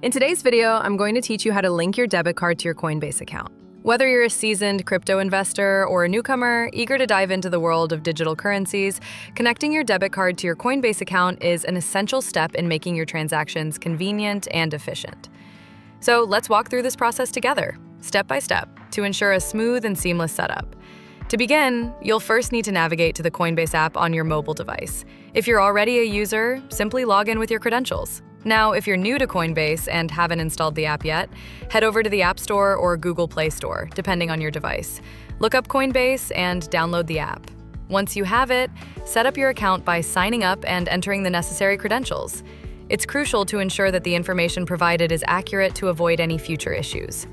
In today's video, I'm going to teach you how to link your debit card to your Coinbase account. Whether you're a seasoned crypto investor or a newcomer eager to dive into the world of digital currencies, connecting your debit card to your Coinbase account is an essential step in making your transactions convenient and efficient. So let's walk through this process together, step by step, to ensure a smooth and seamless setup. To begin, you'll first need to navigate to the Coinbase app on your mobile device. If you're already a user, simply log in with your credentials. Now, if you're new to Coinbase and haven't installed the app yet, head over to the App Store or Google Play Store, depending on your device. Look up Coinbase and download the app. Once you have it, set up your account by signing up and entering the necessary credentials. It's crucial to ensure that the information provided is accurate to avoid any future issues.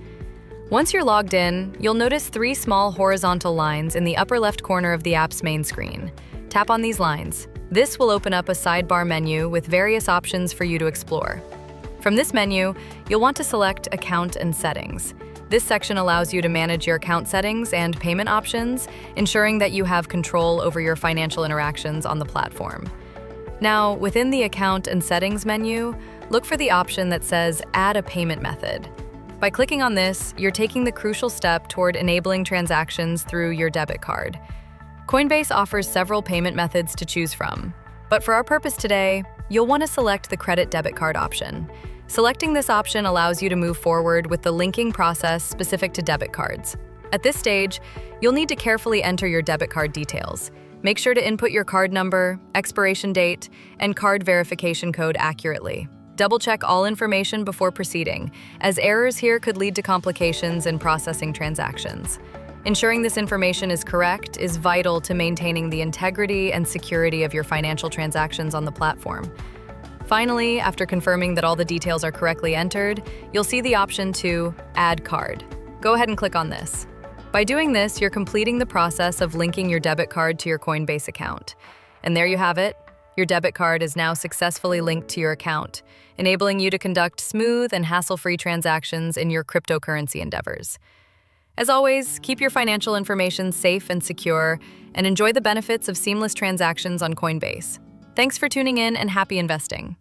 Once you're logged in, you'll notice 3 small horizontal lines in the upper left corner of the app's main screen. Tap on these lines. This will open up a sidebar menu with various options for you to explore. From this menu, you'll want to select Account and Settings. This section allows you to manage your account settings and payment options, ensuring that you have control over your financial interactions on the platform. Now, within the Account and Settings menu, look for the option that says Add a Payment Method. By clicking on this, you're taking the crucial step toward enabling transactions through your debit card. Coinbase offers several payment methods to choose from, but for our purpose today, you'll want to select the credit debit card option. Selecting this option allows you to move forward with the linking process specific to debit cards. At this stage, you'll need to carefully enter your debit card details. Make sure to input your card number, expiration date, and card verification code accurately. Double-check all information before proceeding, as errors here could lead to complications in processing transactions. Ensuring this information is correct is vital to maintaining the integrity and security of your financial transactions on the platform. Finally, after confirming that all the details are correctly entered, you'll see the option to Add Card. Go ahead and click on this. By doing this, you're completing the process of linking your debit card to your Coinbase account. And there you have it. Your debit card is now successfully linked to your account, enabling you to conduct smooth and hassle-free transactions in your cryptocurrency endeavors. As always, keep your financial information safe and secure, and enjoy the benefits of seamless transactions on Coinbase. Thanks for tuning in and happy investing.